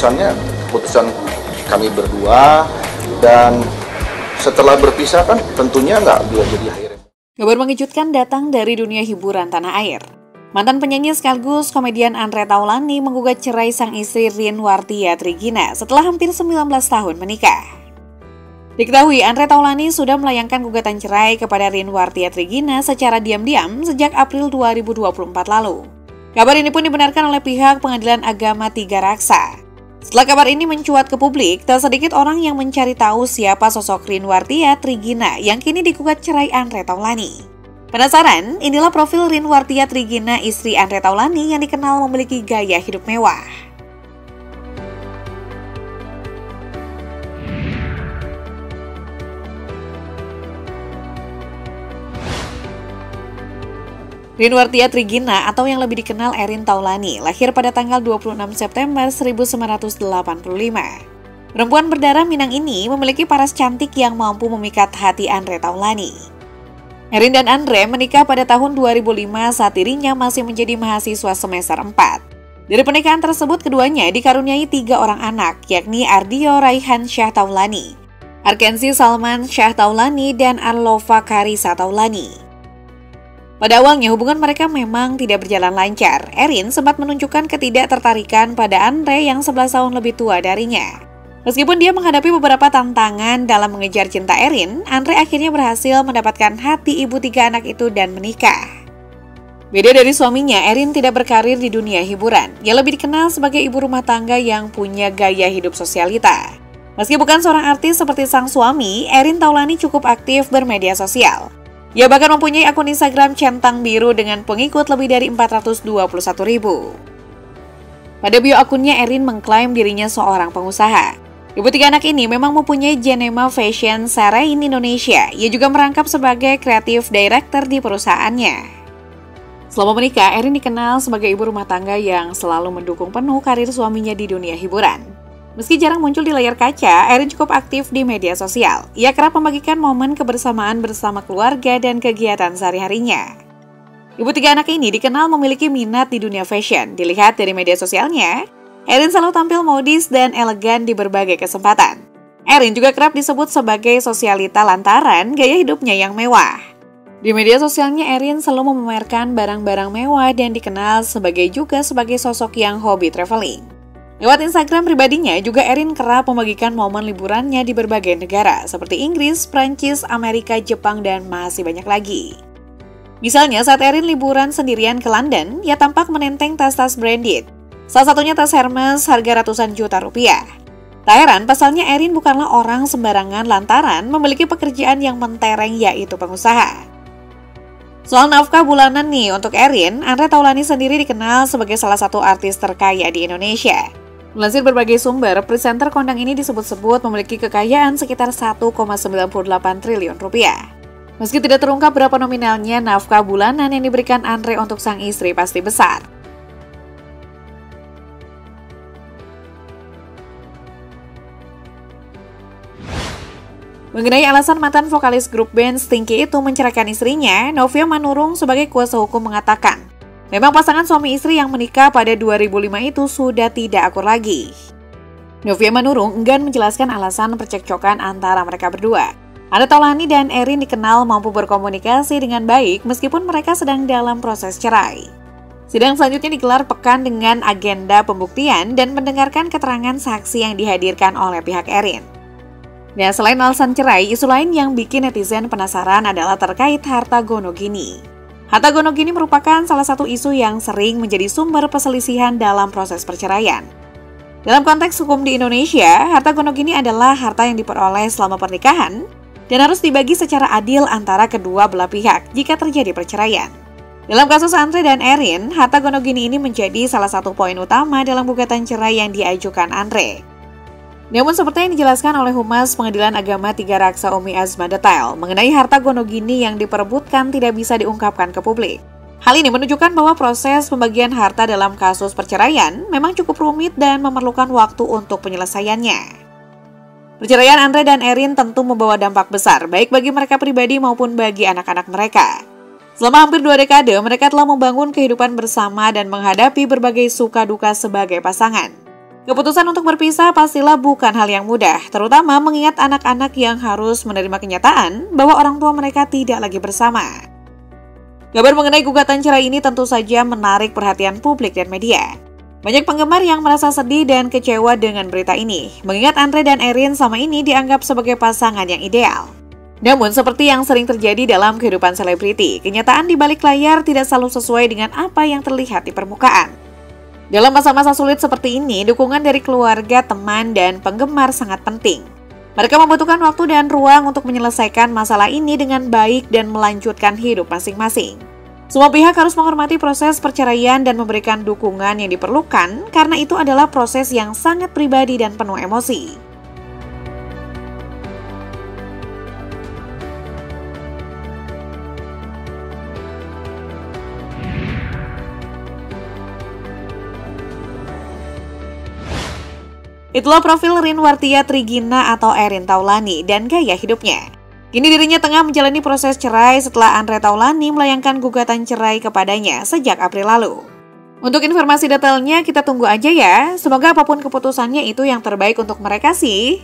Keputusan kami berdua, dan setelah berpisah kan tentunya nggak bisa jadi akhirnya. Kabar mengejutkan datang dari dunia hiburan tanah air. Mantan penyanyi sekaligus komedian Andre Taulany menggugat cerai sang istri Rinwartia Trigina setelah hampir 19 tahun menikah. Diketahui Andre Taulany sudah melayangkan gugatan cerai kepada Rinwartia Trigina secara diam-diam sejak April 2024 lalu. Kabar ini pun dibenarkan oleh pihak Pengadilan Agama Tiga Raksa. Setelah kabar ini mencuat ke publik, tak sedikit orang yang mencari tahu siapa sosok Rinwartia Trigina yang kini digugat cerai Andre Taulany. Penasaran? Inilah profil Rinwartia Trigina, istri Andre Taulany yang dikenal memiliki gaya hidup mewah. Rinwartia Trigina atau yang lebih dikenal Erin Taulany lahir pada tanggal 26 September 1985. Perempuan berdarah Minang ini memiliki paras cantik yang mampu memikat hati Andre Taulany. Erin dan Andre menikah pada tahun 2005 saat dirinya masih menjadi mahasiswa semester 4. Dari pernikahan tersebut keduanya dikaruniai 3 orang anak, yakni Ardio Raihan Syah Taulany, Arkensi Salman Syah Taulany, dan Arlova Karisa Taulany. Pada awalnya hubungan mereka memang tidak berjalan lancar. Erin sempat menunjukkan ketidaktertarikan pada Andre yang 11 tahun lebih tua darinya. Meskipun dia menghadapi beberapa tantangan dalam mengejar cinta Erin, Andre akhirnya berhasil mendapatkan hati ibu 3 anak itu dan menikah. Beda dari suaminya, Erin tidak berkarir di dunia hiburan. Ia lebih dikenal sebagai ibu rumah tangga yang punya gaya hidup sosialita. Meski bukan seorang artis seperti sang suami, Erin Taulany cukup aktif bermedia sosial. Ia bahkan mempunyai akun Instagram centang biru dengan pengikut lebih dari 421.000. Pada bio akunnya, Erin mengklaim dirinya seorang pengusaha. Ibu 3 anak ini memang mempunyai Genema Fashion Sarain Indonesia. Ia juga merangkap sebagai kreatif director di perusahaannya. Selama menikah, Erin dikenal sebagai ibu rumah tangga yang selalu mendukung penuh karir suaminya di dunia hiburan. Meski jarang muncul di layar kaca, Erin cukup aktif di media sosial. Ia kerap membagikan momen kebersamaan bersama keluarga dan kegiatan sehari-harinya. Ibu 3 anak ini dikenal memiliki minat di dunia fashion. Dilihat dari media sosialnya, Erin selalu tampil modis dan elegan di berbagai kesempatan. Erin juga kerap disebut sebagai sosialita lantaran gaya hidupnya yang mewah. Di media sosialnya, Erin selalu memamerkan barang-barang mewah dan dikenal juga sebagai sosok yang hobi traveling. Lewat Instagram pribadinya, juga Erin kerap membagikan momen liburannya di berbagai negara, seperti Inggris, Prancis, Amerika, Jepang, dan masih banyak lagi. Misalnya, saat Erin liburan sendirian ke London, ia tampak menenteng tas-tas branded. Salah satunya tas Hermes harga ratusan juta rupiah. Tak heran, pasalnya Erin bukanlah orang sembarangan lantaran memiliki pekerjaan yang mentereng, yaitu pengusaha. Soal nafkah bulanan nih untuk Erin, Andre Taulany sendiri dikenal sebagai salah satu artis terkaya di Indonesia. Melansir berbagai sumber, presenter kondang ini disebut-sebut memiliki kekayaan sekitar 1,98 triliun rupiah. Meski tidak terungkap berapa nominalnya, nafkah bulanan yang diberikan Andre untuk sang istri pasti besar. Mengenai alasan mantan vokalis grup band Stinky itu menceraikan istrinya, Novia Manurung sebagai kuasa hukum mengatakan, memang pasangan suami istri yang menikah pada 2005 itu sudah tidak akur lagi. Novia Manurung enggan menjelaskan alasan percekcokan antara mereka berdua. Andre Taulany dan Erin dikenal mampu berkomunikasi dengan baik meskipun mereka sedang dalam proses cerai. Sidang selanjutnya digelar pekan dengan agenda pembuktian dan mendengarkan keterangan saksi yang dihadirkan oleh pihak Erin. Dan selain alasan cerai, isu lain yang bikin netizen penasaran adalah terkait harta gonogini. Harta gonogini merupakan salah satu isu yang sering menjadi sumber perselisihan dalam proses perceraian. Dalam konteks hukum di Indonesia, harta gonogini adalah harta yang diperoleh selama pernikahan dan harus dibagi secara adil antara kedua belah pihak jika terjadi perceraian. Dalam kasus Andre dan Erin, harta gonogini ini menjadi salah satu poin utama dalam gugatan cerai yang diajukan Andre. Namun seperti yang dijelaskan oleh Humas Pengadilan Agama Tiga Raksa Umi Azma detail mengenai harta gonogini yang diperebutkan tidak bisa diungkapkan ke publik. Hal ini menunjukkan bahwa proses pembagian harta dalam kasus perceraian memang cukup rumit dan memerlukan waktu untuk penyelesaiannya. Perceraian Andre dan Erin tentu membawa dampak besar baik bagi mereka pribadi maupun bagi anak-anak mereka. Selama hampir 2 dekade, mereka telah membangun kehidupan bersama dan menghadapi berbagai suka duka sebagai pasangan. Keputusan untuk berpisah pastilah bukan hal yang mudah, terutama mengingat anak-anak yang harus menerima kenyataan bahwa orang tua mereka tidak lagi bersama. Kabar mengenai gugatan cerai ini tentu saja menarik perhatian publik dan media. Banyak penggemar yang merasa sedih dan kecewa dengan berita ini, mengingat Andre dan Erin sama ini dianggap sebagai pasangan yang ideal. Namun, seperti yang sering terjadi dalam kehidupan selebriti, kenyataan di balik layar tidak selalu sesuai dengan apa yang terlihat di permukaan. Dalam masa-masa sulit seperti ini, dukungan dari keluarga, teman, dan penggemar sangat penting. Mereka membutuhkan waktu dan ruang untuk menyelesaikan masalah ini dengan baik dan melanjutkan hidup masing-masing. Semua pihak harus menghormati proses perceraian dan memberikan dukungan yang diperlukan karena itu adalah proses yang sangat pribadi dan penuh emosi. Itulah profil Rinwartia Trigina atau Erin Taulani dan gaya hidupnya. Kini dirinya tengah menjalani proses cerai setelah Andre Taulani melayangkan gugatan cerai kepadanya sejak April lalu. Untuk informasi detailnya kita tunggu aja ya, semoga apapun keputusannya itu yang terbaik untuk mereka sih.